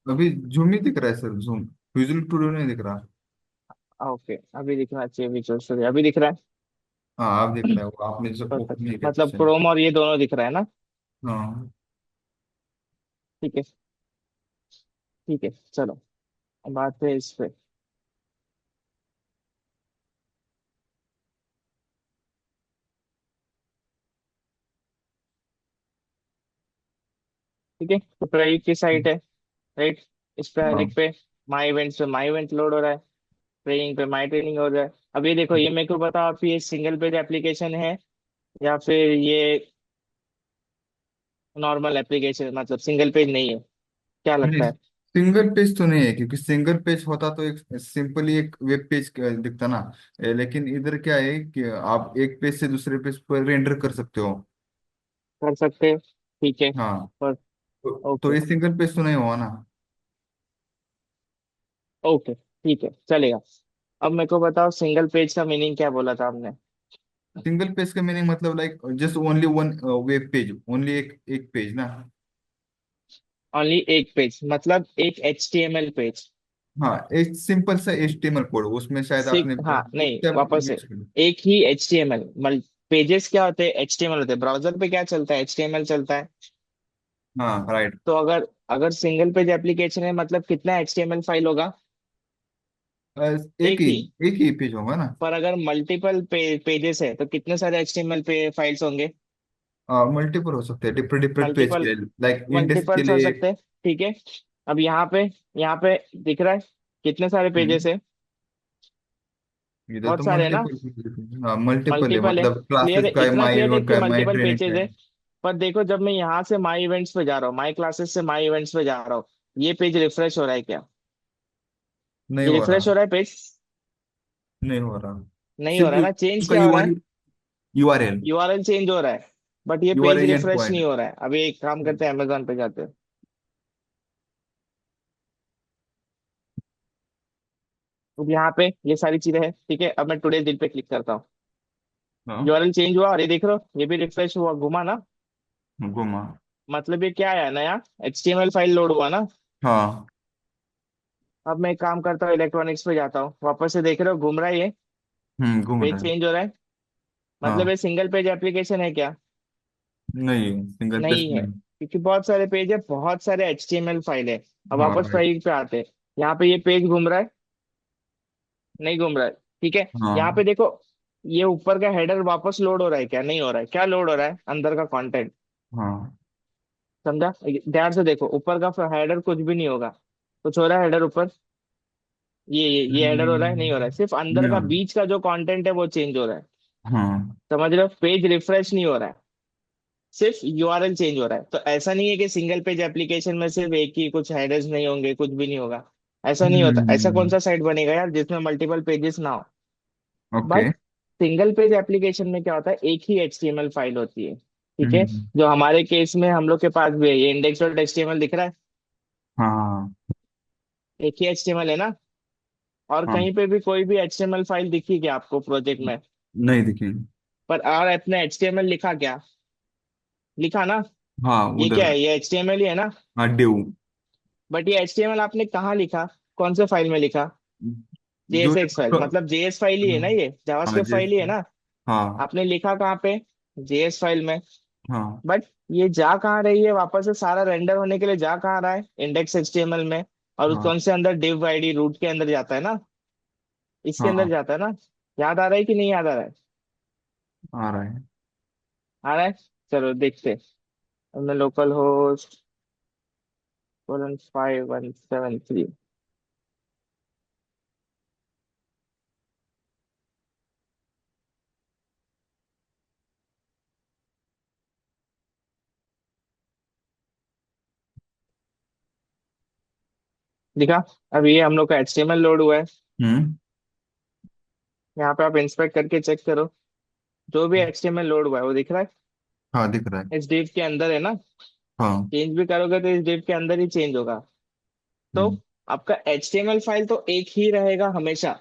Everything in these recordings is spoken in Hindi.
अभी जूम नहीं दिख रहा है सर, जूम विजुअल स्टूडियो नहीं दिख रहा। ओके, अभी दिखना चाहिए विजुअल स्टूडियो, अभी दिख रहा है। हाँ आप दिख रहा है, वो आपने जो ओपन परफेक्ट, नहीं किया मतलब क्वेश्चन। क्रोम और ये दोनों दिख रहा है ना। हाँ। ठीक है। ठीक है, चलो अब बात है इस पे। ठीक है, तो प्रेरित की साइट है, राइट। इस पे हर हाँ। एक पे माई इवेंट्स पे माई इवेंट लोड हो रहा है, ट्रेनिंग पे माई ट्रेनिंग हो रहा है। अब ये देखो, ये मेरे को बताओ आप, ये सिंगल पेज एप्लीकेशन है या फिर ये नॉर्मल एप्लीकेशन, मतलब सिंगल पेज नहीं है, क्या नहीं, लगता है? सिंगल पेज तो नहीं है, क्योंकि सिंगल पेज होता तो एक सिंपली एक वेब पेज दिखता ना। लेकिन इधर क्या है कि आप एक पेज से दूसरे पेज पर रेंडर कर सकते हो। कर सकते हैं, ठीक है। हाँ। पर तो ओके। ये सिंगल पेज तो नहीं हुआ ना। ओके, ठीक है, चलेगा। अब मेरे को बताओ, सिंगल पेज का मीनिंग क्या बोला था आपने? सिंगल पेज का मीनिंग मतलब like just only one web page, only एक एक पेज ना। ओनली एक पेज मतलब एक HTML पेज। हाँ, एक सिंपल सा HTML कोड, उसमें शायद आपने सिर्फ, हाँ नहीं, वापस से, यूज किया। एक ही HTML। पेजेस क्या होते हैं? HTML होते हैं। ब्राउजर पे क्या चलता है? HTML चलता है। हाँ राइट। तो अगर अगर सिंगल पेज एप्लीकेशन है, मतलब कितना HTML फाइल होगा? एक एक ही ही। एक ही पेज होगा ना। पर अगर मल्टीपल पेजेस है तो कितने सारे HTML पे फाइल्स होंगे? मल्टीपल हो सकते हैं, डिफरेंट डिफरेंट पेज के मल्टीपल, लिए, लाइक इंडेक्स के मल्टीपल्स हो लिए। सकते हैं, ठीक है। अब यहाँ पे दिख रहा है कितने सारे पेजेस हम्म, है? इधर तो बहुत सारे है ना। मल्टीपल, हाँ मल्टीपल है, मल्टीपल है, मतलब क्लियर है, क्लासेस का है, इतना माई क्लियर है इवेंट का कि है, माई मल्टीपल ट्रेनिंग का पेजेस है। है। पर देखो, जब मैं यहाँ से माई इवेंट्स पे जा रहा हूँ, माई क्लासेस से माई इवेंट्स पे जा रहा हूँ, ये पेज रिफ्रेश हो रहा है क्या? नहीं ये हो रिफ्रेश रहा। हो रहा है पेज? नहीं हो रहा। नहीं हो सिर्फ रहा है ना। चेंज उसका क्या हो रहा है? यूआरएल URL चेंज हो रहा है, बट ये पेज यूआरएल एंड रिफ्रेश नहीं पॉइंट। हो रहा है। अभी एक काम करते हैं, अमेजोन पे जाते हैं। अब यहाँ पे ये सारी चीजें हैं, ठीक है। अब मैं टुडे दिन पे क्लिक करता हूँ, हाँ। URL चेंज हुआ और ये देख रहे हो, ये भी रिफ्रेश हुआ, घुमा ना। घुमा। मतलब ये क्या आया नया? HTML फाइल लोड हुआ ना। हाँ। अब मैं एक काम करता हूँ, इलेक्ट्रॉनिक्स पे जाता हूँ, वापस से देख रहे हो घूम रहा है ये, घूम पेज रहा है। चेंज हो रहा है। मतलब हाँ। ये सिंगल पेज एप्लीकेशन है क्या? नहीं, सिंगल पेज नहीं है, नहीं। क्योंकि बहुत सारे पेज है, बहुत सारे HTML फाइल है। अब हाँ वापस राइट। फाइल पे आते हैं। यहाँ पे ये पेज घूम रहा है, नहीं घूम रहा है, ठीक है। यहाँ पे हाँ। देखो, ये ऊपर का हेडर वापस लोड हो रहा है क्या? नहीं हो रहा है। क्या लोड हो रहा है? अंदर का कंटेंट। हाँ। समझा? ध्यान से देखो, ऊपर का हेडर कुछ भी नहीं होगा। कुछ हो रहा है हेडर ऊपर? ये हेडर हो रहा है? नहीं हो रहा है, सिर्फ अंदर नहीं का हो बीच का जो कंटेंट है वो चेंज हो रहा है। रहा। हाँ। समझ रहे हो? पेज रिफ्रेश नहीं हो रहा है, सिर्फ URL चेंज हो रहा है। तो ऐसा नहीं है कि सिंगल पेज एप्लीकेशन में सिर्फ एक ही, कुछ हेडर्स नहीं होंगे, कुछ भी नहीं होगा। ऐसा नहीं होता। ऐसा कौन हम्म। सा साइट बनेगा यार जिसमें मल्टीपल पेजेस ना हो? Okay. But single page application में क्या होता है, एक ही HTML फाइल होती है, ठीक है। हम्म। जो हमारे केस में हम लोग के पास भी है, ये index.html दिख रहा है, हाँ। एक ही HTML है ना। और हाँ। कहीं पे भी कोई भी HTML फाइल दिखी क्या आपको प्रोजेक्ट में? नहीं दिखी। पर और अपने HTML लिखा क्या? लिखा ना। हाँ ये क्या उधर। है? ये HTML ही है ना। हाँ ड्यू। बट ये HTML आपने कहाँ लिखा? कौन से फाइल में लिखा? जो JSX फाइल, मतलब JS फाइल ही है ना, ये हाँ जावास्क्रिप्ट जैस। फाइल ही है ना। हाँ। आपने लिखा कहाँ पे? JS फाइल में। हाँ। बट ये जा कहाँ रही है वापस से? सारा रेंडर होने के लिए जा कहाँ रहा है? इंडेक्स HTML में। और उस हाँ। कौन से अंदर div ID रूट के अंदर जाता है ना, इसके अंदर हाँ जाता है ना। याद आ रहा है कि नहीं याद आ रहा है? आ रहा है। आ रहा है। चलो देखते हैं। हमने लोकल होस्ट 5173। दिखा? अब ये हम लोग का HTML लोड हुआ है। हम्म। यहाँ पे आप इंस्पेक्ट करके चेक करो, जो भी HTML लोड हुआ है वो दिख रहा है। हाँ दिख रहा है। इस div के अंदर है ना। हाँ। चेंज भी करोगे तो इस div के अंदर ही चेंज होगा। तो हम्म। आपका HTML फाइल तो एक ही रहेगा हमेशा,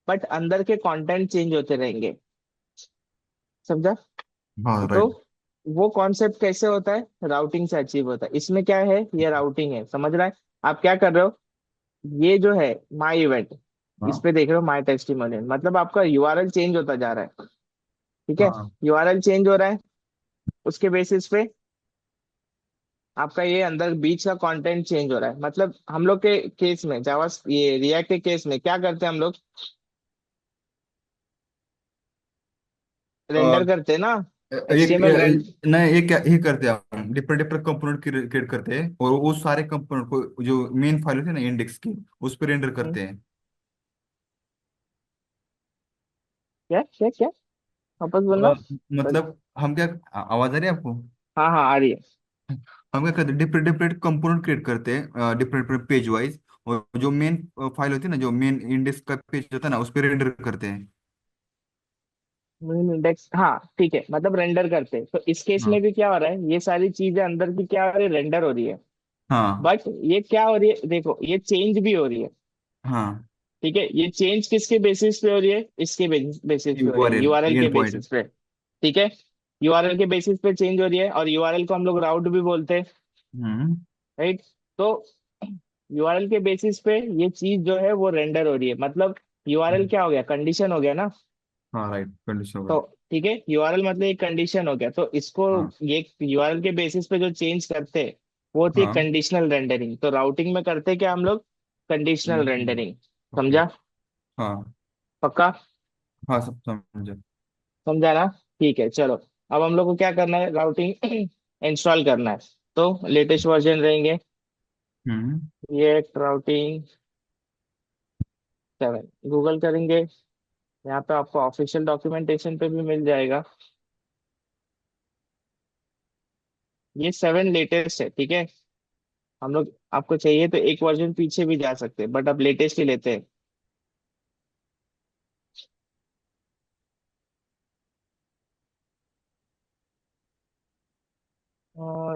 बट अंदर के कंटेंट चेंज होते रहेंगे। समझा? हाँ तो राइट। वो कॉन्सेप्ट कैसे होता है? राउटिंग से अचीव होता है। इसमें क्या है, ये राउटिंग है, समझ रहा है? आप क्या कर रहे हो, ये जो है माई इवेंट, इस हाँ पे देख रहे हो माई टेस्टिमोनियल, मतलब आपका यूआरएल चेंज होता जा रहा है। ठीक है, हाँ यूआरएल चेंज हो रहा है, उसके बेसिस पे आपका ये अंदर बीच का कंटेंट चेंज हो रहा है। मतलब हम लोग के केस में, जावा ये रिएक्ट के केस में क्या करते हैं हम लोग, हाँ। रेंडर करते हैं ना, एक एचटीएमएल रेंड। नहीं, एक क्या ही करते हैं हम, डिफरेंट डिफरेंट कंपोनेंट क्रिएट करते हैं और वो सारे कंपोनेंट को जो मेन फाइल होती है ना इंडेक्स की, उस पर रेंडर करते हैं। क्या क्या क्या, वापस बोलना। मतलब हम क्या, आवाज आ रही है आपको? हाँ हाँ आ रही है। हम क्या करते हैं, डिफरेंट डिफरेंट कंपोनेंट क्रिएट करते हैं डिफरेंट डिफरेंट पेज वाइज, और जो मेन फाइल होती है ना, जो मेन इंडेक्स का पेज होता है ना, उस पर रेंडर करते हैं। मेन इंडेक्स, हाँ ठीक है, मतलब रेंडर करते हैं। तो इस केस हाँ में भी क्या हो रहा है, ये सारी चीजें अंदर की क्या हो रही है, रेंडर हो रही है। हाँ बट ये क्या हो रही है, देखो ये चेंज भी हो रही है। हाँ। ठीक है, ये चेंज किसके बेसिस पे हो रही है, इसके बेसिस पे हो रही है, यूआरएल, यूआरएल के एंड पॉइंट। बेसिस पे। ठीक है, यूआरएल के बेसिस पे चेंज हो रही है, और यूआरएल को हम लोग राउट भी बोलते हैं। हम्म। राइट। तो यूआरएल के बेसिस पे ये चीज जो है वो रेंडर हो रही है, मतलब यूआरएल क्या हो गया, कंडीशन हो गया ना। हाँ राइट, कंडीशन तो होगा। ठीक है, यूआरएल मतलब एक कंडीशन हो गया, तो इसको हाँ ये यूआरएल के बेसिस पे जो चेंज करते हैं वो होती है हाँ। Conditional rendering. तो राउटिंग में करते हैं क्या हम लोग, कंडीशनल रेंडरिंग। ओके। समझा? हाँ पक्का? हाँ, सब समझे। समझा ना? ठीक है चलो, अब हम लोग को क्या करना है, राउटिंग इंस्टॉल करना है। तो लेटेस्ट वर्जन रहेंगे, हम्म। ये राउटिंग 7 गूगल करेंगे, यहाँ पे आपको ऑफिशियल डॉक्यूमेंटेशन पे भी मिल जाएगा। ये 7 लेटेस्ट है, ठीक है। हम लोग, आपको चाहिए तो एक वर्जन पीछे भी जा सकते हैं, बट अब लेटेस्ट ही लेते हैं।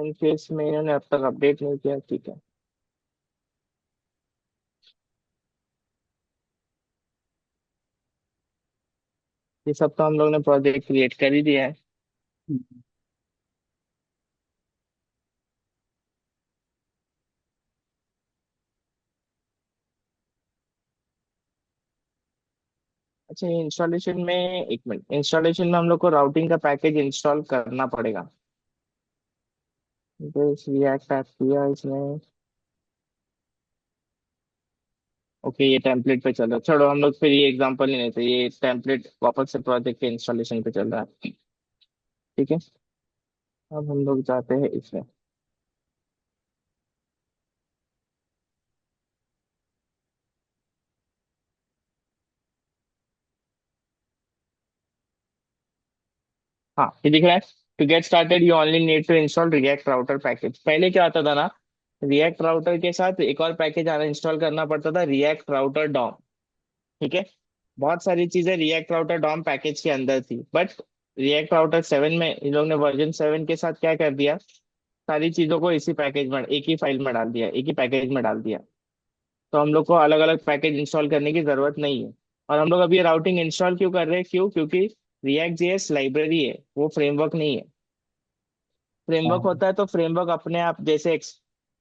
इन केस में इन्होंने अब तक अपडेट नहीं किया, ठीक है। ये सब तो हम लोग ने प्रोजेक्ट क्रिएट कर ही दिया है। अच्छा, ये इंस्टॉलेशन में, एक मिनट, इंस्टॉलेशन में हम लोग को राउटिंग का पैकेज इंस्टॉल करना पड़ेगा। बस रिएक्ट ऐप किया इसमें। ओके, ये टेम्पलेट पे चल रहा है, छोड़ो हम लोग फिर ये एग्जांपल ही नहीं थे, ये टेम्पलेट वापस से प्रोजेक्ट के इंस्टॉलेशन पे चल रहा है। ठीक है, अब हम लोग जाते हैं इसमें। हाँ ये दिख रहा है, to get started you only need to install React Router package. पहले क्या होता था ना, रिएक्ट राउटर के साथ एक और पैकेज आना इंस्टॉल करना पड़ता था, रिएक्ट राउटर डॉम। ठीक है, बहुत सारी चीजें रिएक्ट राउटर डॉम पैकेज के अंदर थी, बट रिएक्ट राउटर 7 में इन लोग ने वर्जन 7 के साथ क्या कर दिया, सारी चीजों को इसी पैकेज में, एक ही फाइल में डाल दिया, एक ही पैकेज में डाल दिया। तो हम लोग को अलग अलग पैकेज इंस्टॉल करने की जरूरत नहीं है। और हम लोग अभी राउटिंग इंस्टॉल क्यों कर रहे हैं, क्यों, क्योंकि रिएक्ट जेएस लाइब्रेरी है, वो फ्रेमवर्क नहीं है। फ्रेमवर्क हाँ होता है तो फ्रेमवर्क अपने आप जैसे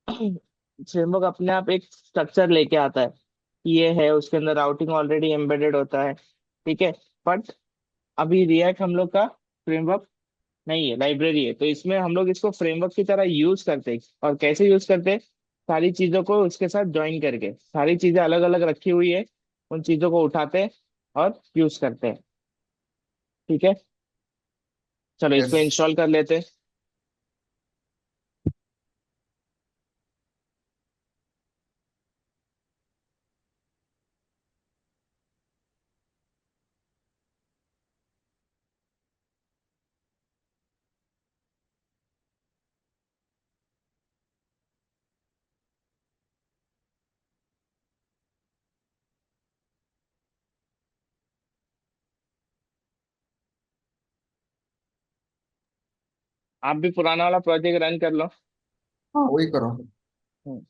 फ्रेमवर्क अपने आप एक स्ट्रक्चर लेके आता है कि ये है, उसके अंदर राउटिंग ऑलरेडी एम्बेडेड होता है। ठीक है, बट अभी रिएक्ट हम लोग का फ्रेमवर्क नहीं है, लाइब्रेरी है, तो इसमें हम लोग इसको फ्रेमवर्क की तरह यूज करते हैं। और कैसे यूज करते हैं, सारी चीजों को उसके साथ ज्वाइन करके, सारी चीजें अलग अलग रखी हुई है, उन चीजों को उठाते हैं और यूज करते हैं। ठीक है, चलो यस। इसको इंस्टॉल कर लेते हैं। आप भी पुराना वाला प्रोजेक्ट रन कर लो। हाँ वही करो। हम्म,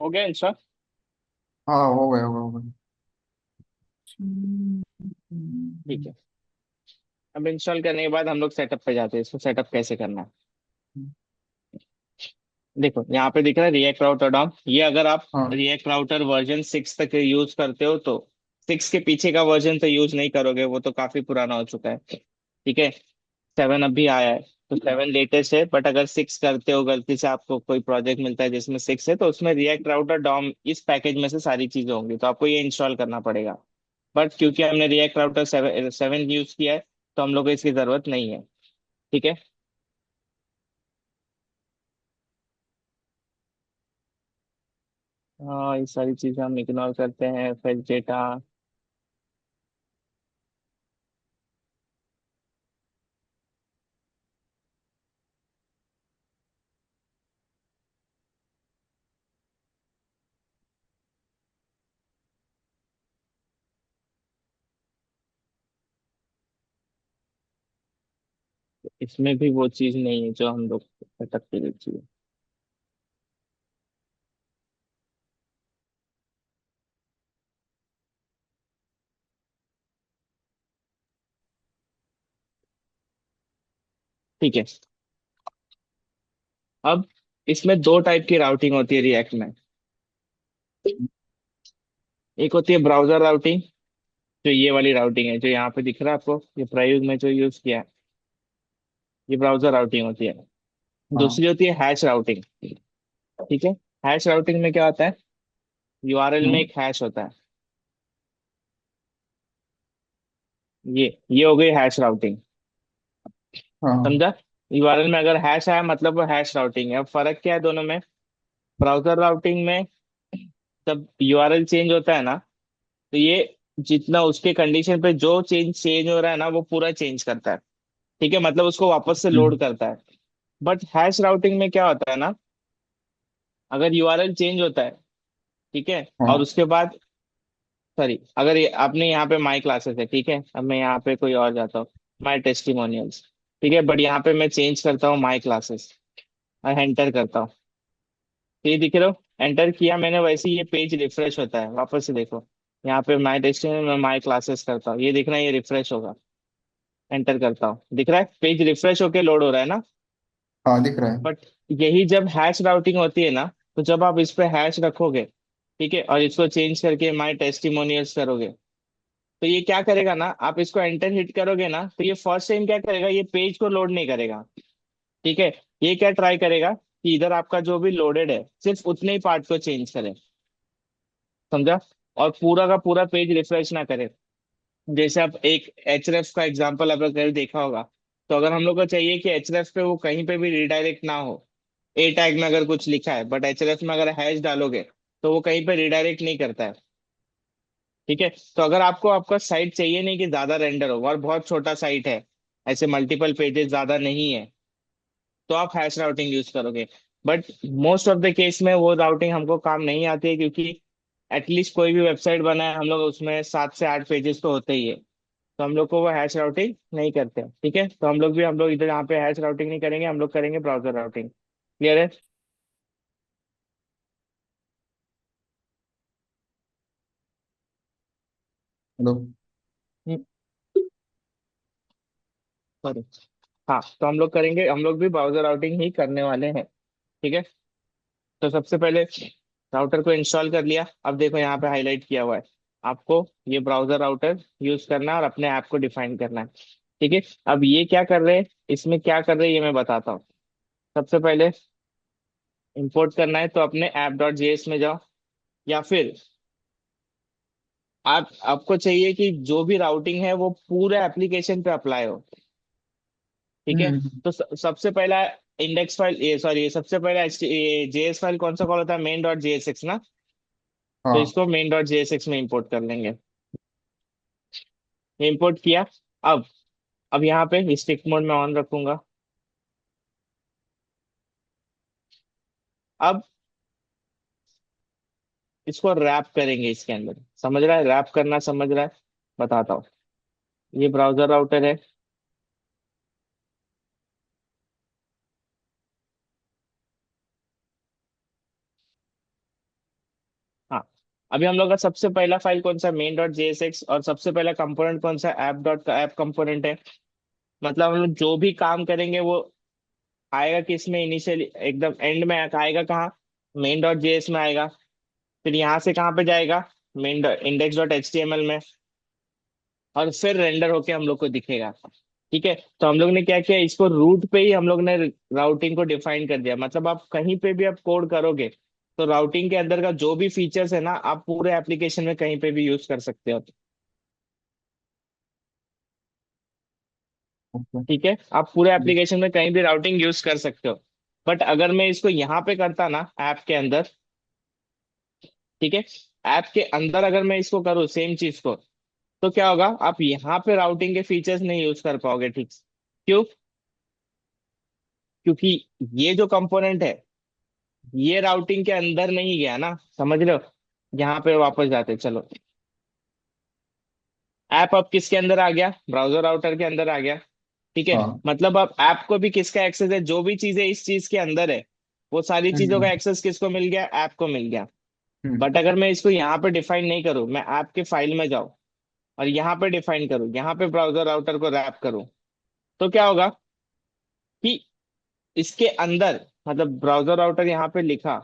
हो गया इंस्टॉल? हाँ, हो गया, हो गया। ठीक है। अब इंस्टॉल करने के बाद हम लोग सेटअप पे जाते हैं, इसको सेटअप कैसे करना है। देखो यहाँ पे दिख रहा है रिएक्ट राउटर डॉम, ये अगर आप हाँ। रिएक्ट राउटर वर्जन 6 तक यूज करते हो तो 6 के पीछे का वर्जन तो यूज नहीं करोगे, वो तो काफी पुराना हो चुका है। ठीक है। 7 अभी आया है तो 7 लेटेस्ट है, बट अगर 6 करते हो गलती से, आपको कोई प्रोजेक्ट मिलता है जिसमें 6 है, तो उसमें रिएक्ट राउटर डॉम इस पैकेज में से सारी चीजें होंगी, तो आपको ये इंस्टॉल करना पड़ेगा। बट क्योंकि हमने रिएक्ट राउटर 7 यूज किया है, तो हम लोग को इसकी जरूरत नहीं है। ठीक है। हाँ, ये सारी चीजें हम इग्नोर करते हैं, फिर डेटा। इसमें भी वो चीज नहीं है जो हम लोग भटकती रहती है। ठीक है। अब इसमें दो टाइप की राउटिंग होती है रिएक्ट में। एक होती है ब्राउजर राउटिंग, जो ये वाली राउटिंग है जो यहाँ पे दिख रहा है आपको, ये प्रयोग में जो यूज किया है, ये ब्राउजर राउटिंग होती है। हाँ। दूसरी होती है हैश राउटिंग। ठीक है। हैश राउटिंग में क्या होता है, यूआरएल में हम्म। एक हैश होता है। ये हो गई हैश राउटिंग। हाँ। समझा? यूआरएल में अगर हैश आया मतलब वो हैश राउटिंग है। अब फर्क क्या है दोनों में? ब्राउजर राउटिंग में जब यूआरएल चेंज होता है ना, तो ये जितना उसके कंडीशन पे जो चेंज चेंज हो रहा है ना, वो पूरा चेंज करता है। ठीक है, मतलब उसको वापस से लोड हम्म। करता है। बट हैश राउटिंग में क्या होता है ना, अगर यूआरएल चेंज होता है, ठीक है, और हाँ। उसके बाद, सॉरी, अगर आपने यहाँ पे माई क्लासेस है, ठीक है, अब मैं यहाँ पे कोई और जाता हूँ, माई टेस्टिमोनियल्स। ठीक है, बट यहाँ पे मैं चेंज करता हूँ माई क्लासेस और एंटर करता हूँ। तो ये दिख रहा हो, एंटर किया मैंने, वैसे ही ये पेज रिफ्रेश होता है। वापस से देखो, यहाँ पे माई टेस्टिंग में माई क्लासेस करता हूँ, ये दिख रहा है, ये रिफ्रेश होगा। एंटर करता हूँ, दिख रहा है पेज रिफ्रेश होके लोड हो रहा है ना। हाँ, दिख रहा है। बट यही जब हैश राउटिंग होती है ना, तो जब आप इस पे हैश रखोगे, ठीक है, और इसको चेंज करके माई टेस्टिमोनियल्स करोगे, तो ये क्या करेगा ना, आप इसको एंटर हिट करोगे ना, तो ये फर्स्ट टाइम क्या करेगा, ये पेज को लोड नहीं करेगा। ठीक है। ये क्या ट्राई करेगा कि इधर आपका जो भी लोडेड है सिर्फ उतने ही पार्ट को चेंज करे। समझा? और पूरा का पूरा पेज रिफ्रेश ना करे। जैसे आप एक एचरेफ का एग्जांपल आप लोग कभी देखा होगा, तो अगर हम लोग को चाहिए कि एचरेफ पे वो कहीं पे भी रिडायरेक्ट ना हो, ए टैग में अगर कुछ लिखा है, बट एचरेफ में अगर हैश डालोगे तो वो कहीं पे रिडायरेक्ट नहीं करता है। ठीक है। तो अगर आपको आपका साइट चाहिए नहीं कि ज्यादा रेंडर हो और बहुत छोटा साइट है, ऐसे मल्टीपल पेजेस ज्यादा नहीं है, तो आप हैश राउटिंग यूज करोगे। But most of the case में वो राउटिंग हमको काम नहीं आती है, क्योंकि एटलीस्ट कोई भी वेबसाइट बनाए हम लोग, उसमें 7 से 8 पेजेस तो होते ही है। तो हम लोग को वो हैश राउटिंग नहीं करते हैं। ठीक है, तो हम लोग इधर यहाँ पे हैश राउटिंग नहीं करेंगे, हम लोग करेंगे ब्राउजर राउटिंग। क्लियर है? हेलो। सॉरी। हाँ, तो हम लोग करेंगे, हम लोग भी ब्राउजर राउटिंग ही करने वाले हैं। ठीक है। तो सबसे पहले राउटर को इंस्टॉल कर लिया, अब देखो यहाँ पे हाईलाइट किया हुआ है, आपको ये ब्राउजर राउटर यूज करना है और अपने ऐप को डिफाइन करना है। ठीक है। अब ये क्या कर रहे हैं, इसमें क्या कर रहे हैं ये मैं बताता हूँ। सबसे पहले इंपोर्ट करना है तो अपने app.js में जाओ, या फिर आपको चाहिए कि जो भी राउटिंग है वो पूरे एप्लीकेशन पे अप्लाई हो। ठीक है। हम्म। तो सबसे पहला इंडेक्स फाइल, ये सॉरी, सबसे पहला जेएस फाइल कौन सा कॉल होता है, मेन डॉट जेएसएक्स ना। तो हाँ। इसको मेन डॉट जेएसएक्स में इंपोर्ट कर लेंगे। ये इंपोर्ट किया। अब अब यहाँ पे स्टिक मोड में ऑन रखूंगा। अब इसको रैप करेंगे इसके अंदर, समझ रहा है रैप करना, समझ रहा है? बताता हूँ। ये ब्राउजर राउटर है। अभी हम लोग का सबसे पहला फाइल कौन सा, मेन डॉट जेएसएक्स, और सबसे पहला कंपोनेंट कौन सा, ऐप डॉट ऐप कंपोनेंट है। मतलब हम लोग जो भी काम करेंगे वो आएगा किस में, इनिशियली एकदम एंड में आएगा कहाँ, मेन डॉट जेएस में आएगा। फिर यहाँ से कहाँ पे जाएगा, मेन इंडेक्स डॉट एचटीएमएल में, और फिर रेंडर होके हम लोग को दिखेगा। ठीक है, तो हम लोग ने क्या किया, इसको रूट पे ही हम लोग ने राउटिंग को डिफाइन कर दिया। मतलब आप कहीं पे भी आप कोड करोगे तो राउटिंग के अंदर का जो भी फीचर्स है ना, आप पूरे एप्लीकेशन में कहीं पे भी यूज कर सकते हो। ओके। ठीक है, आप पूरे एप्लीकेशन में कहीं भी राउटिंग यूज कर सकते हो। बट अगर मैं इसको यहाँ पे करता ना ऐप के अंदर, ठीक है, ऐप के अंदर अगर मैं इसको करूँ सेम चीज को, तो क्या होगा, आप यहाँ पे राउटिंग के फीचर्स नहीं यूज कर पाओगे ठीक से। क्यों? क्योंकि ये जो कंपोनेंट है ये राउटिंग के अंदर नहीं गया ना, समझ रहे हो। यहाँ पे वापस जाते चलो, ऐप अब किसके अंदर आ गया, ब्राउजर राउटर के अंदर आ गया। ठीक है, हाँ। मतलब अब ऐप को भी किसका एक्सेस है, जो भी चीजें इस चीज के अंदर है वो सारी चीजों का हम्म। एक्सेस किसको मिल गया, ऐप को मिल गया। हम्म। बट अगर मैं इसको यहाँ पे डिफाइन नहीं करूँ, मैं ऐप के फाइल में जाऊँ और यहाँ पे डिफाइन करूँ, यहाँ पे ब्राउजर राउटर को रैप करूँ, तो क्या होगा कि इसके अंदर, मतलब ब्राउजर राउटर यहाँ पे लिखा,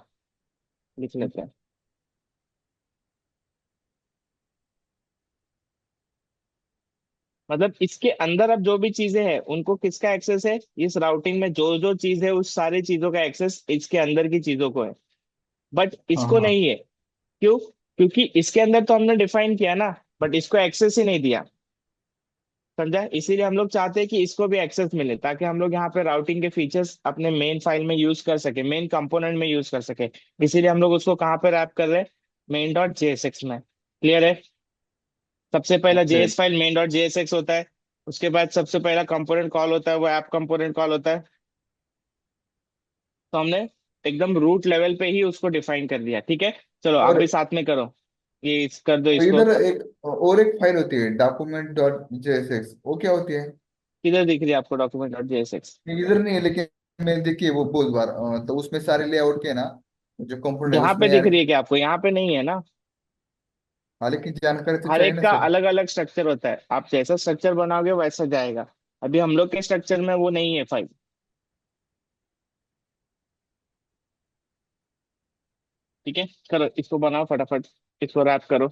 लिख लेते हैं। मतलब इसके अंदर अब जो भी चीजें हैं उनको किसका एक्सेस है, इस राउटिंग में जो जो चीज है उस सारी चीजों का एक्सेस इसके अंदर की चीजों को है। बट हाँ इसको हाँ। नहीं है। क्यों? क्योंकि इसके अंदर तो हमने डिफाइन किया ना, बट इसको एक्सेस ही नहीं दिया। समझा, इसीलिए हम लोग चाहते हैं कि इसको भी एक्सेस मिले, ताकि हम लोग यहाँ पे राउटिंग के फीचर्स अपने मेन फाइल में यूज कर सके, मेन कंपोनेंट में यूज कर सके। इसीलिए हम लोग उसको कहाँ पे रैप कर रहे हैं, मेन डॉट जेएसएक्स में। क्लियर है? सबसे पहला okay. JS file main dot JSX होता है, उसके बाद सबसे पहला कंपोनेंट कॉल होता है वो ऐप कंपोनेंट कॉल होता है। तो हमने एकदम रूट लेवल पे ही उसको डिफाइन कर दिया। ठीक है, चलो आप और भी साथ में करो, ये कर दो इसको। इधर एक फाइल होती है डॉक्यूमेंट डॉट जेएसएक्स, वो क्या होती है? किधर दिख रही है आपको डॉक्यूमेंट डॉट जेएसएक्स? इधर नहीं है, लेकिन मैंने देखी है वो बहुत बार। तो उसमें सारे लेआउट के ना जो कंपोनेंट है यहाँ पे उसमें दिख ऐड। रही है क्या आपको? यहाँ पे नहीं है ना। हाँ, लेकिन जानकारी तो हर चाहिए एक ना का सर। अलग अलग स्ट्रक्चर होता है, आप जैसा स्ट्रक्चर बनाओगे वैसा जाएगा। अभी हम लोग के स्ट्रक्चर में वो नहीं है फाइल। ठीक है, करो इसको बनाओ फटाफट, इसको रैप करो।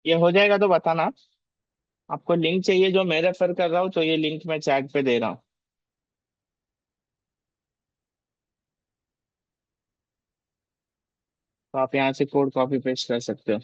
ये हो जाएगा तो बताना। आपको लिंक चाहिए जो मैं रेफर कर रहा हूँ, तो ये लिंक मैं चैट पे दे रहा हूँ। तो आप यहाँ से कोड कॉपी पेस्ट कर सकते हो।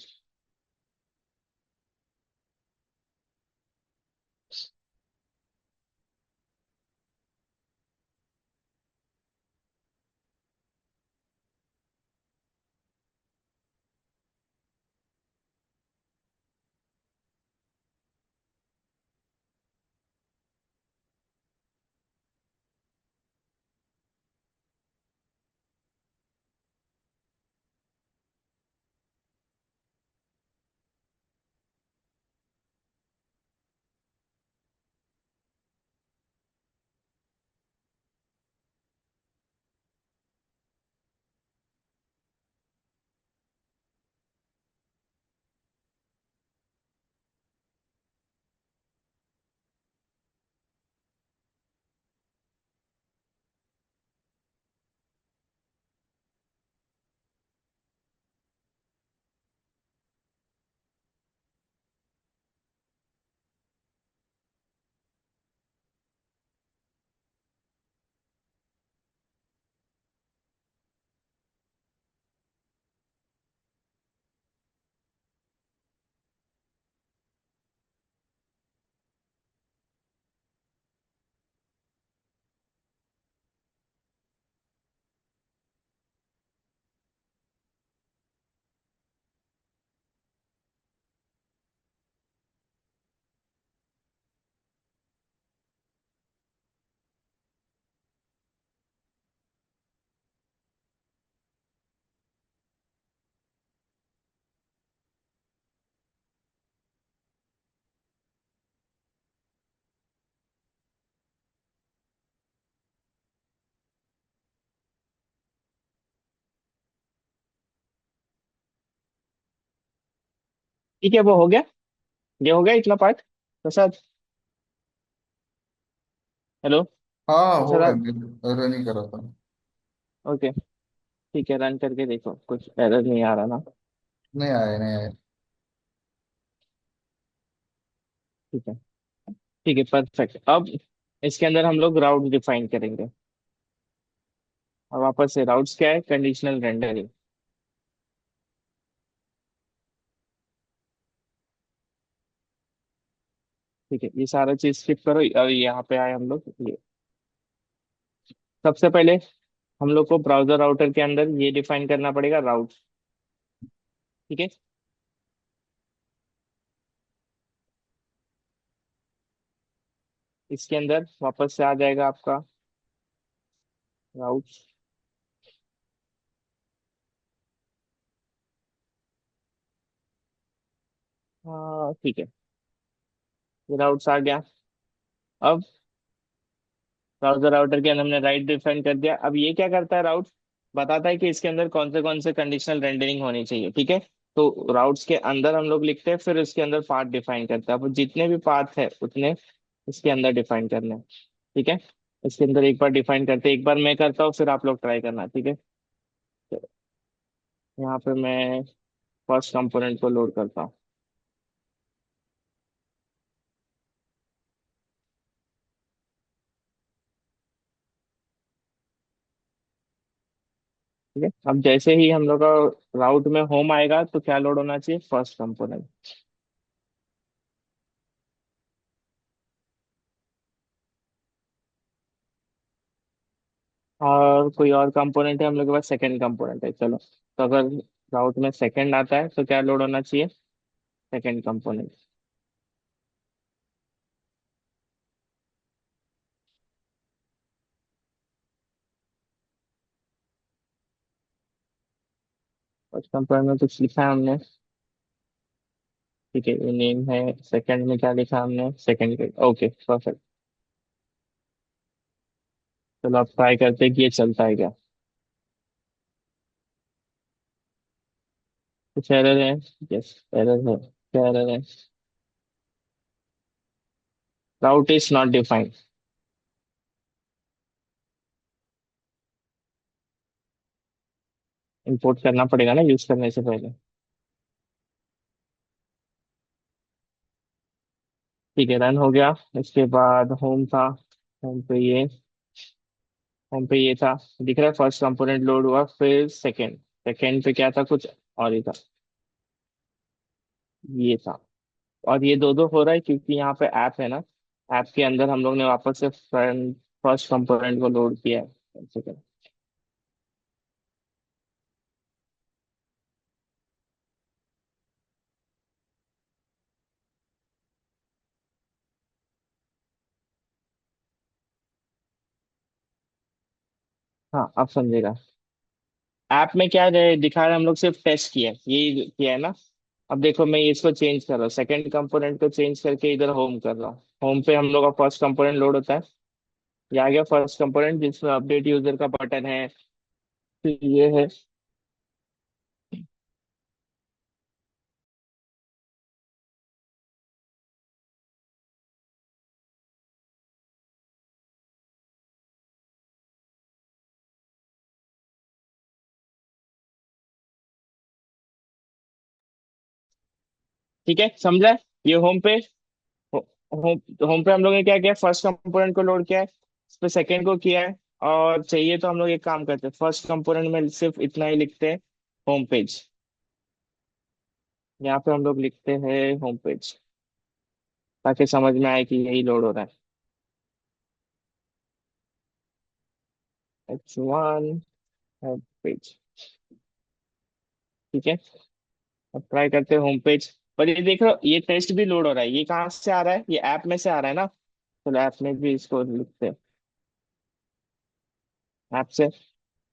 ठीक है, वो हो गया। ये हो गया इतना पार्ट प्रसाद। हेलो हाँ हो गया, प्रसाद। मैं रन ही कर रहा था। ओके, ठीक है, रन करके देखो, कुछ एरर नहीं आ रहा ना? नहीं आया, नहीं आया। ठीक है। ठीक है, परफेक्ट। अब इसके अंदर हम लोग राउट डिफाइन करेंगे। अब वापस से राउट्स क्या है? Conditional rendering. ठीक है, ये सारा चीज स्किप करो और यहाँ पे आए हम लोग ये। सबसे पहले हम लोग को ब्राउजर राउटर के अंदर ये डिफाइन करना पड़ेगा, राउट। ठीक है। इसके अंदर वापस से आ जाएगा आपका राउट। हाँ ठीक है, ये राउट्स आ गया। अब ब्राउजर राउटर के अंदर हमने राइट डिफाइन कर दिया। अब ये क्या करता है? राउट बताता है कि इसके अंदर कौन से कंडीशनल रेंडरिंग होनी चाहिए। ठीक है। तो राउट्स के अंदर हम लोग लिखते हैं, फिर उसके अंदर पाथ डिफाइन करते हैं। अब जितने भी पाथ है उतने इसके अंदर डिफाइन करने हैं। ठीक है। इसके अंदर एक बार डिफाइन करते हैं, एक बार मैं करता हूँ, फिर आप लोग ट्राई करना। ठीक है। तो यहाँ पे मैं फर्स्ट कंपोनेंट को लोड करता हूँ। ठीक है। अब जैसे ही हम लोग का राउट में होम आएगा तो क्या लोड होना चाहिए? First component. और कोई और कंपोनेंट है हम लोग के पास? सेकंड कंपोनेंट है, चलो। तो अगर राउट में सेकंड आता है तो क्या लोड होना चाहिए? Second component. फर्स्ट कंपोनेंट में कुछ लिखा है हमने। ठीक है, ये नेम है। सेकंड में क्या लिखा हमने? सेकंड। Okay, perfect. चलो अब ट्राई करते हैं कि ये चलता है क्या। कुछ एरर है? यस, एरर है। क्या एरर है? राउट इज नॉट डिफाइंड। इंपोर्ट करना पड़ेगा ना यूज करने से पहले। ठीक है, रन हो गया। इसके बाद होम था। होम पे ये होम पे ये था। दिख रहा है, फर्स्ट कंपोनेंट लोड हुआ, फिर सेकंड। सेकंड पे क्या था, कुछ और ही था। ये था। और ये दो दो हो रहा है क्योंकि यहाँ पे ऐप है ना। ऐप के अंदर हम लोग ने वापस से फ्रंट फर्स्ट कंपोनेंट को लोड किया है। सेकंड। हाँ, अब समझेगा। ऐप में क्या दिखा रहा है, हम लोग सिर्फ टेस्ट किया है, यही किया है ना। अब देखो, मैं इसको चेंज कर रहा हूँ, सेकंड कंपोनेंट को चेंज करके इधर होम कर रहा हूँ। होम पे हम लोग का फर्स्ट कंपोनेंट लोड होता है। ये आ गया फर्स्ट कंपोनेंट जिसमें अपडेट यूजर का बटन है। फिर ये है। ठीक है, समझा है? ये होम पे। होम होम पे हम लोग ने क्या किया, फर्स्ट कंपोनेंट को लोड किया है। इस पे सेकंड को किया है। और चाहिए तो हम लोग एक काम करते हैं, फर्स्ट कंपोनेंट में सिर्फ इतना ही लिखते हैं, होम पेज। यहाँ पे हम लोग लिखते हैं होम पेज, ताकि समझ में आए कि यही लोड हो रहा है। H1 home page. ठीक है। अब ट्राई करते हैं होम पेज। पर ये देख रहे हो, ये टेस्ट भी लोड हो रहा है। ये कहाँ से आ रहा है, ये ऐप में से आ रहा है ना। तो ऐप में भी इसको लिखते हैं, ऐप से।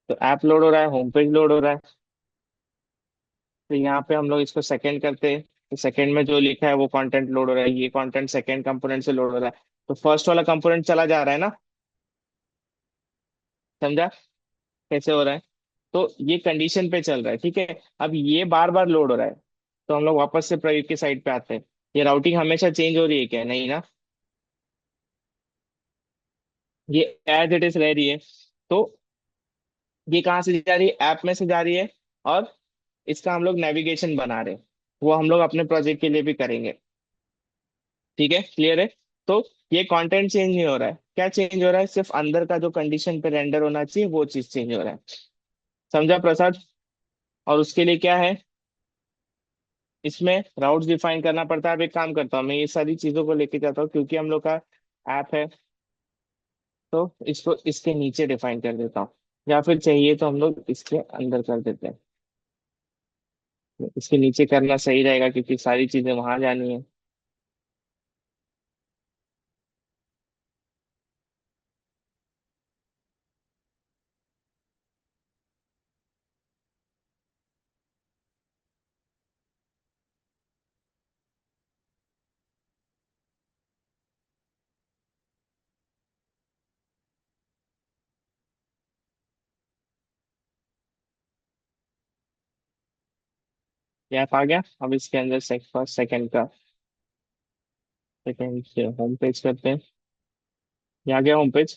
तो ऐप लोड हो रहा है, होम पेज लोड हो रहा है। तो यहाँ पे हम लोग इसको सेकंड करते हैं। तो सेकंड में जो लिखा है वो कंटेंट लोड हो रहा है, ये कंटेंट सेकंड कंपोनेंट से लोड हो रहा है। तो फर्स्ट वाला कंपोनेंट चला जा रहा है ना। समझा कैसे हो रहा है? तो ये कंडीशन पे चल रहा है, ठीक है। अब ये बार बार लोड हो रहा है। तो हम लोग वापस से प्रयोग की साइड पे आते हैं। ये राउटिंग हमेशा चेंज हो रही है क्या? नहीं ना। ये एज इट इज रह रही है। तो ये कहाँ से जा रही है, ऐप में से जा रही है। और इसका हम लोग नेविगेशन बना रहे हैं। वो हम लोग अपने प्रोजेक्ट के लिए भी करेंगे। ठीक है, क्लियर है? तो ये कंटेंट चेंज नहीं हो रहा है, क्या चेंज हो रहा है, सिर्फ अंदर का जो कंडीशन पे रेंडर होना चाहिए वो चीज चेंज हो रहा है। समझा प्रसाद? और उसके लिए क्या है, इसमें राउट्स डिफाइन करना पड़ता है। अब एक काम करता हूँ, मैं ये सारी चीजों को लेके जाता हूँ क्योंकि हम लोग का ऐप है। तो इसको इसके नीचे डिफाइन कर देता हूँ, या फिर चाहिए तो हम लोग इसके अंदर कर देते हैं। इसके नीचे करना सही रहेगा क्योंकि सारी चीजें वहां जानी है। ये ऐप आ गया। अब इसके अंदर फर्स्ट सेकंड का सेकंड होम पेज करते हैं। ये आ गया होम पेज।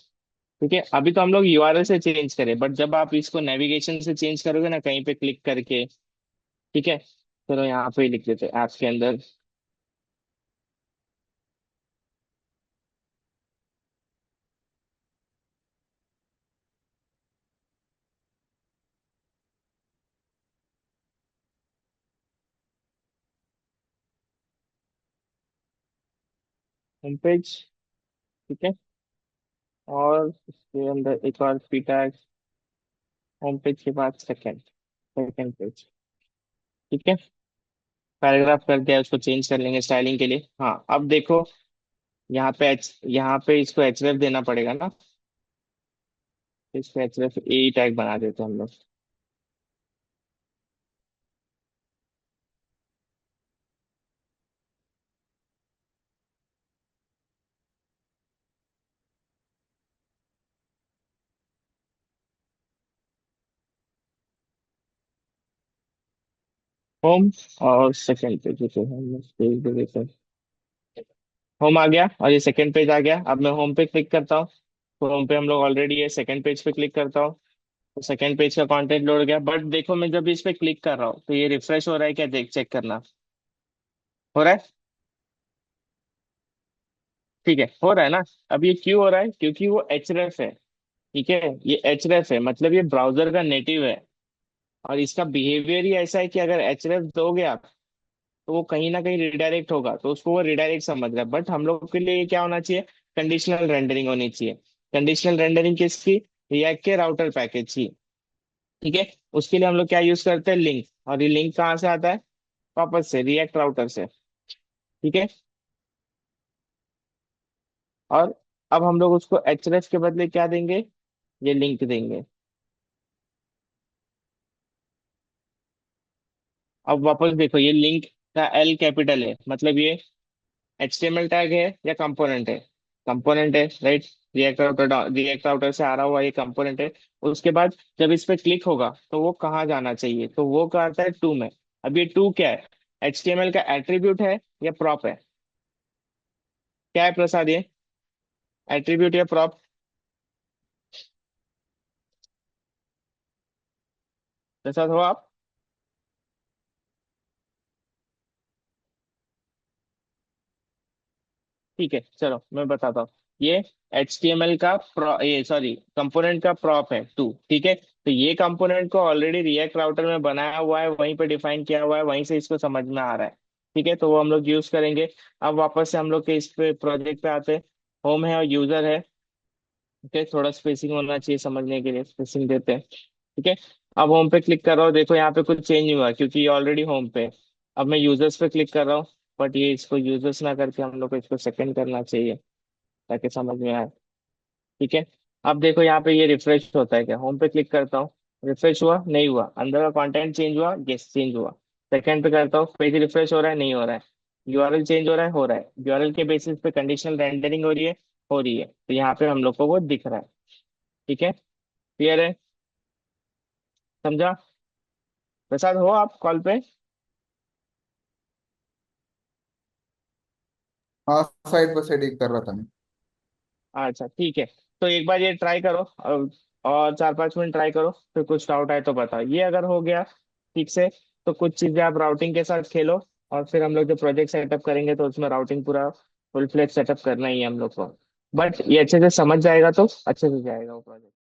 ठीक है, अभी तो हम लोग यूआरएल से चेंज करें, बट जब आप इसको नेविगेशन से चेंज करोगे ना, कहीं पे क्लिक करके। ठीक है, चलो यहाँ पे ही लिख देते हैं ऐप के अंदर। Home page. ठीक है। और इसके अंदर एक और पी टैग। होम पेज के बाद सेकंड सेकंड पेज। ठीक है। पैराग्राफ कर दिया, उसको चेंज कर लेंगे स्टाइलिंग के लिए। हाँ, अब देखो, यहाँ पे इसको एचरेफ देना पड़ेगा ना। इसको एचरेफ ए टैग बना देते हैं हम लोग। होम और सेकंड पेज, ठीक है, हम पेज दे देते हैं। होम आ गया और ये सेकंड पेज आ गया। अब मैं होम पे क्लिक करता हूँ। तो होम पे हम लोग ऑलरेडी है, सेकंड पेज पे क्लिक करता हूँ। तो सेकंड पेज का कंटेंट लोड गया, बट देखो मैं जब इस पे क्लिक कर रहा हूँ तो ये रिफ्रेश हो रहा है क्या, देख चेक करना। हो रहा है? ठीक है, हो रहा है ना। अब ये क्यों हो रहा है? क्योंकि वो एचरेफ है। ठीक है, ये एचरेफ है, मतलब ये ब्राउजर का नेटिव है। और इसका बिहेवियर ही ऐसा है कि अगर एचरेफ दोगे आप, तो वो कहीं ना कहीं रिडायरेक्ट होगा, तो उसको वो रिडायरेक्ट समझ रहा है। बट हम लोग के लिए ये क्या होना चाहिए? कंडीशनल रेंडरिंग होनी चाहिए। कंडीशनल रेंडरिंग किसकी? रिएक्ट के राउटर पैकेज की। ठीक है। उसके लिए हम लोग क्या यूज करते हैं? लिंक। और ये लिंक कहाँ से आता है? वापस से रिएक्ट राउटर से। ठीक है। और अब हम लोग उसको एचरेफ के बदले क्या देंगे? ये लिंक देंगे। अब वापस देखो, ये लिंक का एल कैपिटल है, मतलब ये HTML टैग है या कंपोनेंट है? कंपोनेंट है, राइट। रिएक्ट राउटर से आ रहा हुआ ये कंपोनेंट है। उसके बाद जब इस पे क्लिक होगा तो वो कहाँ जाना चाहिए? तो वो कहता है टू में। अब ये टू क्या है? HTML का एट्रीब्यूट है या प्रॉप है? क्या है प्रसाद ये? एट्रीब्यूट या प्रॉप? प्रसाद हो आप? ठीक है, चलो मैं बताता हूँ। ये HTML का ये सॉरी कंपोनेंट का प्रॉप है टू। ठीक है, तो ये कंपोनेंट को ऑलरेडी रिएक्ट राउटर में बनाया हुआ है, वहीं पे डिफाइन किया हुआ है, वहीं से इसको समझ में आ रहा है। ठीक है, तो वो हम लोग यूज करेंगे। अब वापस से हम लोग के इस पे प्रोजेक्ट पे आते हैं। होम है और यूजर है। ओके, थोड़ा स्पेसिंग होना चाहिए समझने के लिए, स्पेसिंग देते हैं। ठीक है। अब होम पे क्लिक कर रहा हूँ, देखो यहाँ पे कुछ चेंज नहीं हुआ क्योंकि ये ऑलरेडी होम पे है। अब मैं यूजर्स पे क्लिक कर रहा हूँ, बट ये इसको यूजर्स ना करके हम लोग को इसको सेकंड करना चाहिए, ताकि समझ में आए। ठीक है। अब देखो यहाँ पे ये रिफ्रेश होता है क्या? होम पे क्लिक करता हूँ, रिफ्रेश हुआ? नहीं हुआ। अंदर का कंटेंट चेंज हुआ? यस, चेंज हुआ। सेकंड पे करता हूँ, पेज रिफ्रेश हो रहा है? नहीं हो रहा है। यूआरएल चेंज हो रहा है? हो रहा है। यूआरएल के बेसिस पे कंडीशनल रेंडरिंग हो रही है? हो रही है। तो यहाँ पे हम लोग को वो दिख रहा है। ठीक है, क्लियर है? समझा? प्रसाद हो आप कॉल पे? हाँ, साइड बाय साइड एक कर रहा था मैं। अच्छा ठीक है। तो एक बार ये ट्राई करो, और 4-5 मिनट ट्राई करो, फिर कुछ डाउट आए तो बताओ। ये अगर हो गया ठीक से, तो कुछ चीजें आप राउटिंग के साथ खेलो। और फिर हम लोग जो प्रोजेक्ट सेटअप करेंगे तो उसमें राउटिंग पूरा फुल फ्लेज सेटअप करना ही है हम लोग को। बट ये अच्छे से समझ जाएगा तो अच्छे से जाएगा वो प्रोजेक्ट।